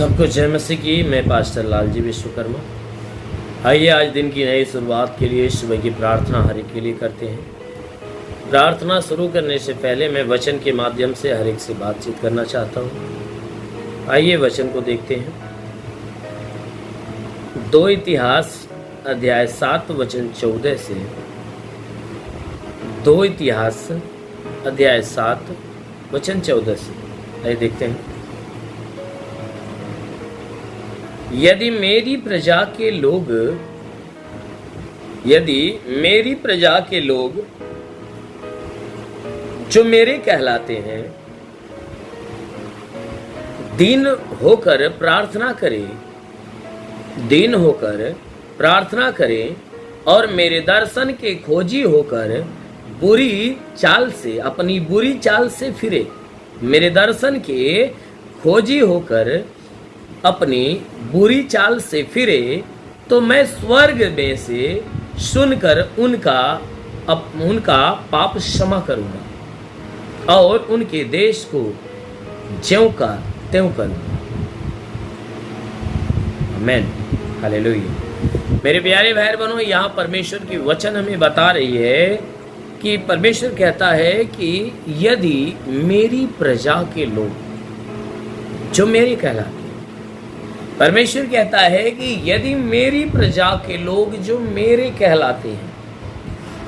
सबको जय मसीह की। मैं पास्टर लालजी विश्वकर्मा। आइए आज दिन की नई शुरुआत के लिए सुबह की प्रार्थना हर एक के लिए करते हैं। प्रार्थना शुरू करने से पहले मैं वचन के माध्यम से हर एक से बातचीत करना चाहता हूँ। आइए वचन को देखते हैं। 2 इतिहास अध्याय 7 वचन 14 से 2 इतिहास अध्याय 7 वचन 14 से आइए देखते हैं। यदि मेरी प्रजा के लोग जो मेरे कहलाते हैं दीन होकर प्रार्थना करें और मेरे दर्शन के खोजी होकर अपनी बुरी चाल से फिरे, मेरे दर्शन के खोजी होकर अपनी बुरी चाल से फिरे, तो मैं स्वर्ग में से सुनकर उनका पाप क्षमा करूंगा और उनके देश को ज्यों का त्यों करूंगा। आमीन, हालेलुया। मेरे प्यारे भाई बहनों, यहाँ परमेश्वर की वचन हमें बता रही है कि परमेश्वर कहता है कि यदि मेरी प्रजा के लोग जो मेरे कहलाते, परमेश्वर कहता है कि यदि मेरी प्रजा के लोग जो मेरे कहलाते हैं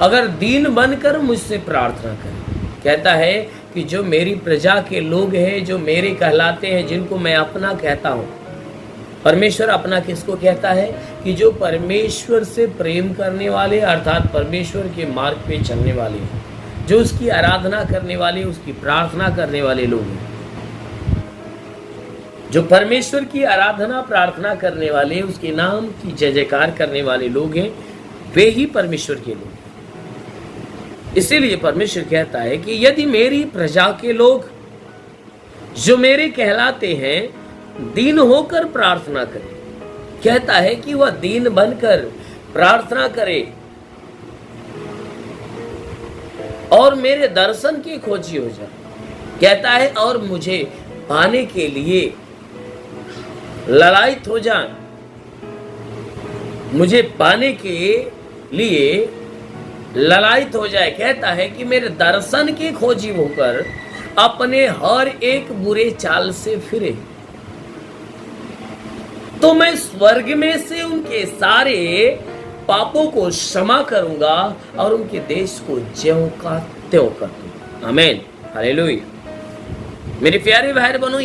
अगर दीन बनकर मुझसे प्रार्थना करें, कहता है कि जो मेरी प्रजा के लोग हैं जो मेरे कहलाते हैं, जिनको मैं अपना कहता हूँ। परमेश्वर अपना किसको कहता है? कि जो परमेश्वर से प्रेम करने वाले अर्थात परमेश्वर के मार्ग पे चलने वाले हैं, जो उसकी आराधना करने वाले, उसकी प्रार्थना करने वाले लोग हैं। जो परमेश्वर की आराधना प्रार्थना करने वाले, उसके नाम की जय जयकार करने वाले लोग हैं, वे ही परमेश्वर के लोग। इसीलिए परमेश्वर कहता है कि यदि मेरी प्रजा के लोग जो मेरे कहलाते हैं दीन होकर प्रार्थना करें, कहता है कि वह दीन बनकर प्रार्थना करे और मेरे दर्शन की खोजी हो जाए, कहता है और मुझे पाने के लिए ललायत हो जाए, मुझे पाने के लिए ललायत हो जाए, कहता है कि मेरे दर्शन की खोजी होकर अपने हर एक बुरे चाल से फिरे, तो मैं स्वर्ग में से उनके सारे पापों को क्षमा करूंगा और उनके देश को ज्यों का त्यों कर दूंगा। आमीन, हालेलुया। मेरे प्यारे भाई बहनों,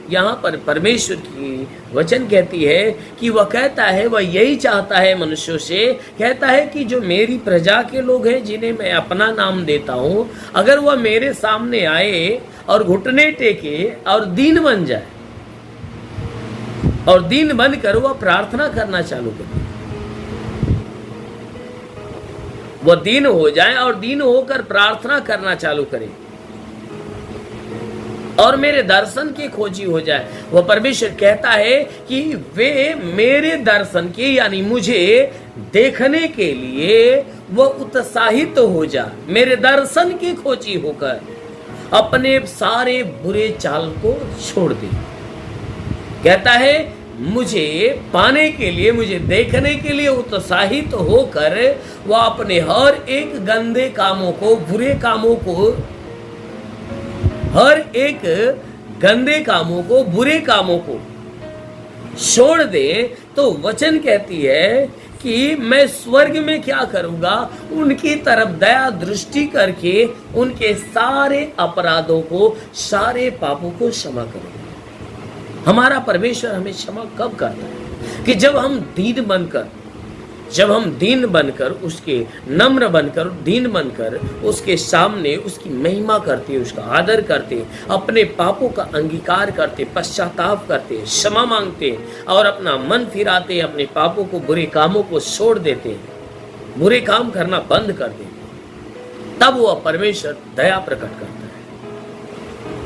यहाँ पर परमेश्वर की वचन कहती है कि वह कहता है, वह यही चाहता है मनुष्यों से, कहता है कि जो मेरी प्रजा के लोग हैं जिन्हें मैं अपना नाम देता हूं, अगर वह मेरे सामने आए और घुटने टेके और दीन बन जाए और दीन बनकर वह प्रार्थना करना चालू करे, वह दीन हो जाए और दीन होकर प्रार्थना करना चालू करे और मेरे दर्शन की खोजी हो जाए, वह परमेश्वर कहता है कि वे मेरे दर्शन के यानी मुझे देखने के लिए वह उत्साहित हो जा, मेरे दर्शन की खोजी होकर अपने सारे बुरे चाल को छोड़ दे। कहता है मुझे पाने के लिए, मुझे देखने के लिए उत्साहित होकर वह अपने हर एक गंदे कामों को, बुरे कामों को, हर एक गंदे कामों को, बुरे कामों को छोड़ दे, तो वचन कहती है कि मैं स्वर्ग में क्या करूंगा, उनकी तरफ दया दृष्टि करके उनके सारे अपराधों को, सारे पापों को क्षमा करूंगा। हमारा परमेश्वर हमें क्षमा कब करता है? कि जब हम दीन बनकर उसके नम्र बनकर, दीन बनकर उसके सामने उसकी महिमा करते, उसका आदर करते, अपने पापों का अंगीकार करते, पश्चाताप करते, क्षमा मांगते और अपना मन फिराते, अपने पापों को, बुरे कामों को छोड़ देते, बुरे काम करना बंद कर देते, तब वह परमेश्वर दया प्रकट करता है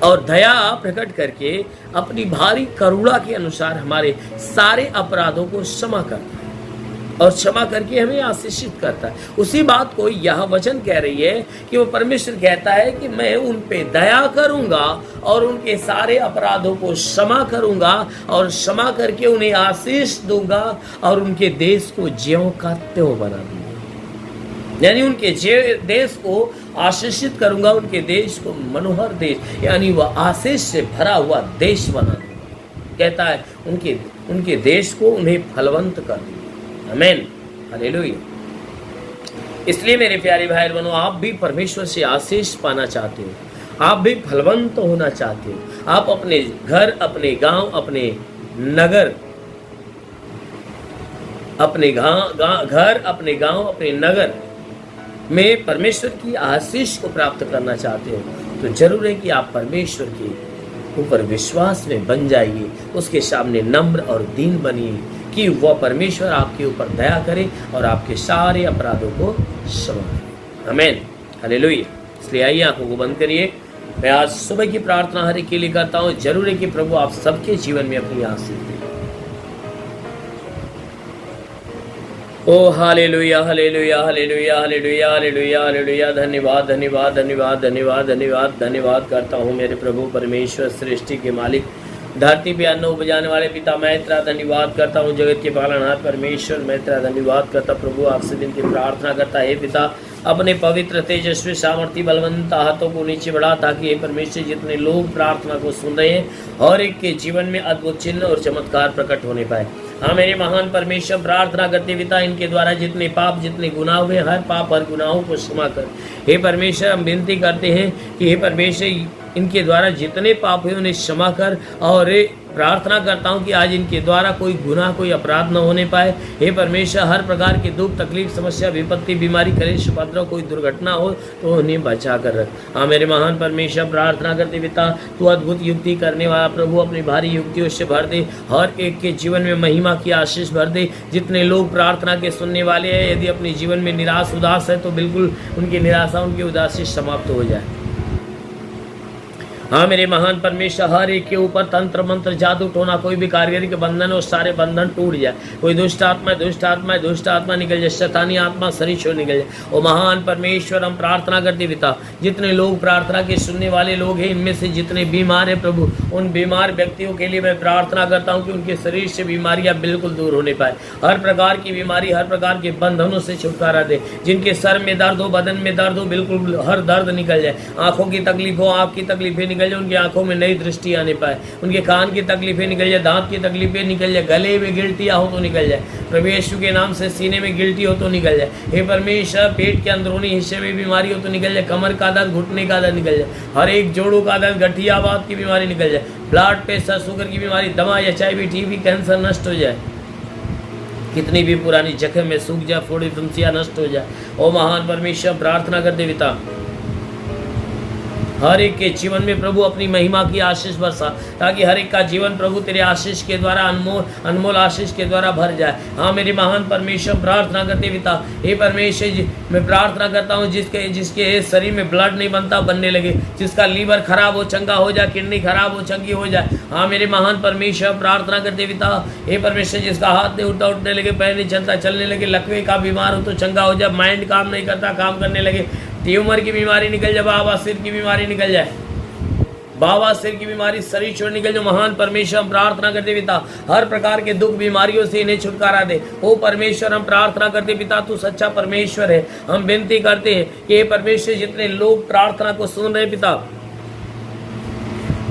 और दया प्रकट करके अपनी भारी करुणा के अनुसार हमारे सारे अपराधों को क्षमा करता है। और क्षमा करके हमें आशीषित करता है। उसी बात को यह वचन कह रही है कि वो परमेश्वर कहता है कि मैं उन पे दया करूंगा और उनके सारे अपराधों को क्षमा करूंगा और क्षमा करके उन्हें आशीष दूंगा और उनके देश को ज्यों का त्यों बना दूंगा। यानी उनके देश को आशीषित करूंगा, उनके देश को मनोहर देश यानी वह आशीष से भरा हुआ देश बना दूंगा। कहता है उनके देश को उन्हें फलवंत कर दूंगा। आमीन, हालेलुया। इसलिए मेरे प्यारे भाई बहनों, आप भी परमेश्वर से आशीष पाना चाहते हो, आप भी फलवंत होना चाहते हो, आप अपने घर, अपने गांव, अपने नगर, अपने घर, अपने गांव, अपने नगर में परमेश्वर की आशीष को प्राप्त करना चाहते हो, तो जरूर है कि आप परमेश्वर के ऊपर विश्वास में बन जाइए, उसके सामने नम्र और दीन बनिए कि वह परमेश्वर आपके ऊपर दया करे और आपके सारे अपराधों को क्षमा करे। आमीन, हालेलुया। इसलिए आइए आंखों को बंद करिए। मैं आज सुबह की प्रार्थना हर एक के लिए करता हूँ। जरूर है कि प्रभु आप सबके जीवन में अपनी आशीष दें। ओ hallelujah, hallelujah, hallelujah, hallelujah, hallelujah, hallelujah. धन्यवाद, धन्यवाद, धन्यवाद, धन्यवाद, धन्यवाद, धन्यवाद करता हूँ मेरे प्रभु परमेश्वर, सृष्टि के मालिक, धरती पे अन्न उपजाने वाले पिता, मैं तेरा धन्यवाद करता हूँ। जगत के पालनहार परमेश्वर, मैं तेरा धन्यवाद करता प्रभु। आपसे दिन की प्रार्थना करता है पिता, अपने पवित्र तेजस्वी सामर्थ्य बलवंत हाथों को नीचे बढ़ा, ताकि हे परमेश्वर जितने लोग प्रार्थना को सुन रहे हैं और एक के जीवन में अद्भुत चिन्ह और चमत्कार प्रकट होने पाए। हाँ मेरे महान परमेश्वर, प्रार्थना करते पिता, इनके द्वारा जितने पाप, जितने गुनाह हुए, हर पाप, हर गुनाहों को क्षमा कर। हे परमेश्वर, हम विनती करते हैं कि हे परमेश्वर इनके द्वारा जितने पाप हुए उन्हें क्षमा कर, और प्रार्थना करता हूँ कि आज इनके द्वारा कोई गुनाह, कोई अपराध न होने पाए। हे परमेश्वर, हर प्रकार के दुख, तकलीफ, समस्या, विपत्ति, बीमारी, कलेश, उपद्रव, कोई दुर्घटना हो तो उन्हें बचा कर रख। हाँ मेरे महान परमेश्वर, प्रार्थना करते पिता, तू अद्भुत युक्ति करने वाला प्रभु, अपनी भारी युक्तियों से भर दे, हर एक के जीवन में महिमा की आशीष भर दे। जितने लोग प्रार्थना के सुनने वाले हैं, यदि अपने जीवन में निराश, उदास है, तो बिल्कुल उनकी निराशा, उनकी उदासी समाप्त हो जाए। हाँ मेरे महान परमेश्वर, हर एक के ऊपर तंत्र मंत्र, जादू टोना, कोई भी कारीगरी के बंधन हो, सारे बंधन टूट जाए। कोई दुष्ट आत्मा निकल जाए, शैतानी आत्मा शरीर छोड़ निकल जाए। ओ महान परमेश्वर, हम प्रार्थना करते पिता, जितने लोग प्रार्थना के सुनने वाले लोग हैं, इनमें से जितने बीमार हैं प्रभु, उन बीमार व्यक्तियों के लिए मैं प्रार्थना करता हूँ कि उनके शरीर से बीमारियाँ बिल्कुल दूर होने पाए। हर प्रकार की बीमारी, हर प्रकार के बंधनों से छुटकारा दे। जिनके सर में दर्द हो, बदन में दर्द हो, बिल्कुल हर दर्द निकल जाए। आंखों की तकलीफ हो, आँख की तकलीफें निकल जाए, उनकी आंखों में नई दृष्टि आने पाए। उनके कान की तकलीफें निकल जाए, दांत की तकलीफें निकल जाए, गले में गिल्टियाँ हो तो निकल जाए, प्रभु यीशु के नाम से सीने में गिल्टी हो तो निकल जाए। हे परमेश्वर, पेट के अंदरूनी हिस्से में बीमारी हो तो निकल जाए, कमर का दर्द, घुटने का दर्द निकल जाए, हर एक जोड़ों का दर्द, गठियावात की बीमारी निकल जाए, ब्लड प्रेशर, शुगर की बीमारी, दमा, HIV, TB, कैंसर नष्ट हो जाए। कितनी भी पुरानी जख्म में सूख जाए, फोड़ी फुंसियाँ नष्ट हो जाए। ओ महान परमेश्वर, प्रार्थना करते पिता, हर एक के जीवन में प्रभु अपनी महिमा की आशीष बरसा, ताकि हर एक का जीवन प्रभु तेरे आशीष के द्वारा, अनमोल आशीष के द्वारा भर जाए। हाँ मेरे महान परमेश्वर, प्रार्थना करते पिता, हे परमेश्वर जी, मैं प्रार्थना करता हूँ जिसके शरीर में ब्लड नहीं बनता, बनने लगे, जिसका लीवर खराब हो, चंगा हो जाए, किडनी खराब हो, चंगी हो जाए। हाँ मेरे महान परमेश्वर, प्रार्थना करते पिता, हे परमेश्वर, जिसका हाथ नहीं उठता, उठने लगे, पैर नहीं चलता, चलने लगे, लकवे का बीमार हो तो चंगा हो जाए, माइंड काम नहीं करता, काम करने लगे, ट्यूमर की बीमारी निकल जाए, बाबा सिर की बीमारी निकल जाए, बाबा सिर की बीमारी, शरीर छोड़ निकल जाए। महान परमेश्वर, हम प्रार्थना करते पिता, हर प्रकार के दुख बीमारियों से इन्हें छुटकारा दे। ओ परमेश्वर, हम प्रार्थना करते पिता, तू सच्चा परमेश्वर है। हम विनती करते हैं कि हे परमेश्वर, जितने लोग प्रार्थना को सुन रहे पिता,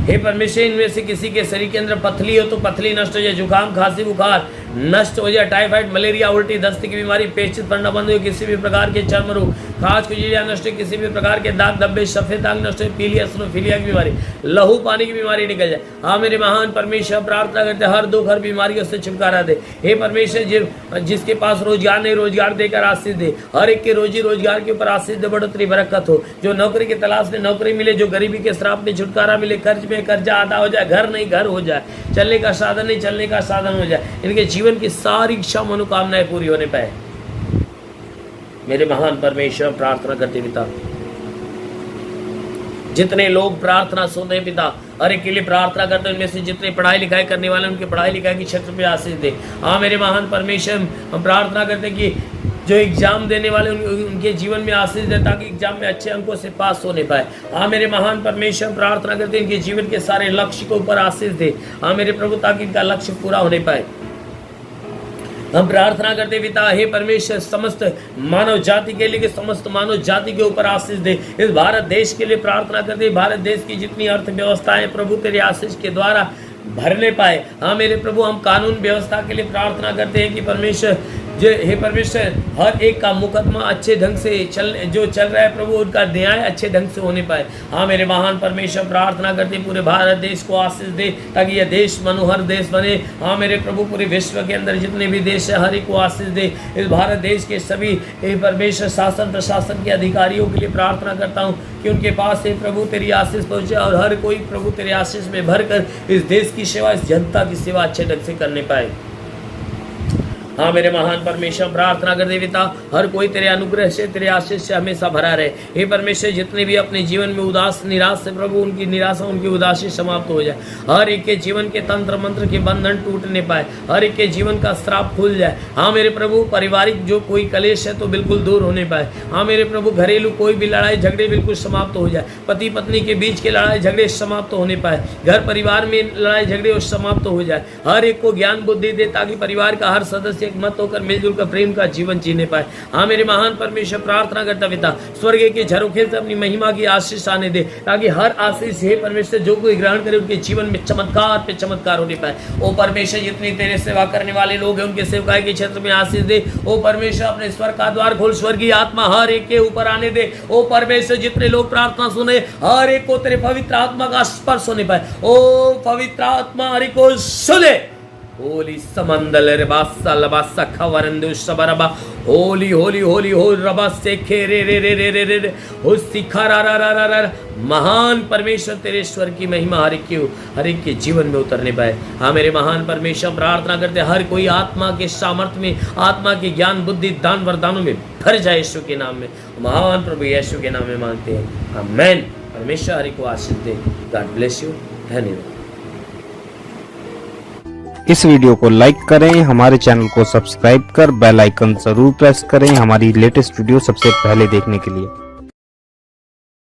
हे परमेश्वर, इनमें से किसी के शरीर के अंदर पथली हो तो पथली नष्ट हो जाए, जुकाम, खांसी, बुखार नष्ट हो जाए, टाइफाइड, मलेरिया, उल्टी, दस्त की बीमारी, पेचित पड़ना बंद हो, किसी भी प्रकार के चर्म रोग, खाज, खुजलियाँ नष्ट हो, किसी भी प्रकार के दाग धब्बे, सफेद दाग नष्ट हो, पीलिया, एसिनोफिलिया की बीमारी, लहू पानी की बीमारी निकल जाए। हाँ मेरे महान परमेश्वर, प्रार्थना करते, हर दुख, हर बीमारियों से छुटकारा दे। हे परमेश्वर, जिसके पास रोजगार नहीं, रोजगार देकर आशीष दे, हर एक के रोजी रोजगार के ऊपर आशीष दे, बढ़ोतरी बरकत हो। जो नौकरी की तलाश में नौकरी मिले, जो गरीबी के श्राप में छुटकारा मिले, कर्ज में कर्जा अदा हो जाए, घर नहीं घर हो जाए, चलने का साधन नहीं चलने का साधन हो जाए, इनके जीवन की सारी इच्छा मनोकामनाएं पूरी होने पाए। मेरे महान परमेश्वर, प्रार्थना करते पिता, जितने लोग प्रार्थना सुनते हैं पिता, हर एक के लिए प्रार्थना करते हैं, उनमें से जितने पढ़ाई लिखाई करने वाले उनके पढ़ाई लिखाई के क्षेत्र में आशीष दे। हाँ मेरे महान परमेश्वर, हम प्रार्थना करते हैं कि जो एग्जाम देने वाले उनके जीवन में आशीष दे, ताकि एग्जाम में अच्छे अंकों से पास होने पाए। हाँ मेरे महान परमेश्वर, प्रार्थना करते हैं इनके जीवन के सारे लक्ष्य के ऊपर आशीष दे। हाँ मेरे प्रभु, ताकि इनका लक्ष्य पूरा होने पाए। हम प्रार्थना करते पिता, हे परमेश्वर, समस्त मानव जाति के लिए, कि समस्त मानव जाति के ऊपर आशीष दे। इस भारत देश के लिए प्रार्थना करते, भारत देश की जितनी अर्थव्यवस्था है प्रभु तेरे आशीष के द्वारा भरने पाए। हाँ मेरे प्रभु, हम कानून व्यवस्था के लिए प्रार्थना करते हैं कि परमेश्वर हे परमेश्वर, हर एक का मुकदमा अच्छे ढंग से जो चल रहा है प्रभु, उनका न्याय अच्छे ढंग से होने पाए। हाँ मेरे महान परमेश्वर, प्रार्थना करते पूरे भारत देश को आशीष दे, ताकि यह देश मनोहर देश बने। हाँ मेरे प्रभु, पूरे विश्व के अंदर जितने भी देश है हर एक को आशीष दे। इस भारत देश के सभी हे परमेश्वर शासन प्रशासन के अधिकारियों के लिए प्रार्थना करता हूँ कि उनके पास से प्रभु तेरी आशीष पहुँचे, और हर कोई प्रभु तेरे आशीष में भरकर इस देश की सेवा, इस जनता की सेवा अच्छे ढंग से करने पाए। हाँ मेरे महान परमेश्वर, प्रार्थना कर दे पिता, हर कोई तेरे अनुग्रह से, तेरे आशीष से हमेशा भरा रहे। हे परमेश्वर, जितने भी अपने जीवन में उदास निराश से प्रभु, उनकी निराशा, उनकी उदासी समाप्त हो जाए। हर एक के जीवन के तंत्र मंत्र के बंधन टूटने पाए, हर एक के जीवन का श्राप खुल जाए। हाँ मेरे प्रभु, पारिवारिक जो कोई कलेश है तो बिल्कुल दूर होने पाए। हाँ मेरे प्रभु, घरेलू कोई भी लड़ाई झगड़े बिल्कुल समाप्त हो जाए। पति पत्नी के बीच के लड़ाई झगड़े समाप्त होने पाए। घर परिवार में लड़ाई झगड़े समाप्त हो जाए। हर एक को ज्ञान बुद्धि दे, ताकि परिवार का हर सदस्य एक मत होकर मिलजुल कर प्रेम का जीवन जीने पाए। हाँ मेरे महान परमेश्वर, प्रार्थना करता पिता, स्वर्ग के झरोखे से अपनी महिमा की आशीष आने दे, ताकि हर आशीष हे परमेश्वर जो कोई ग्रहण करे उनके जीवन में चमत्कार पे चमत्कार होने पाए। ओ परमेश्वर, जितनी तेरे सेवा करने वाले लोग हैं उनके सेवकाई के क्षेत्र में आशीष दे। ओ परमेश्वर, अपने स्वर्ग का द्वार खोल, स्वर्गीय आत्मा हर एक के ऊपर आने दे। ओ परमेश्वर, जितने लोग प्रार्थना सुने हर एक को तेरे पवित्र आत्मा का स्पर्श होने पाए। ओ पवित्र आत्मा हर एक को सुने। होली समंदल रे बासा लबासा खवरंदु सबरबा, होली होली होली हो रबा से खे रे रे रे रे रे रे हो सिखा रा रा रा रा रा। महान परमेश्वर, तेरे स्वर की महिमा हर एक के जीवन में उतरने पाए। हाँ मेरे महान परमेश्वर, प्रार्थना करते हर कोई आत्मा के सामर्थ्य में, आत्मा के ज्ञान बुद्धि दान वरदानों में भर जाए यीशु के नाम में। महान प्रभु यीशु के नाम में मांगते हैं, आमीन। परमेश्वर हर एक को आशीष दे। God bless you. धन्यवाद। इस वीडियो को लाइक करें, हमारे चैनल को सब्सक्राइब कर बेल आइकन जरूर प्रेस करें हमारी लेटेस्ट वीडियो सबसे पहले देखने के लिए।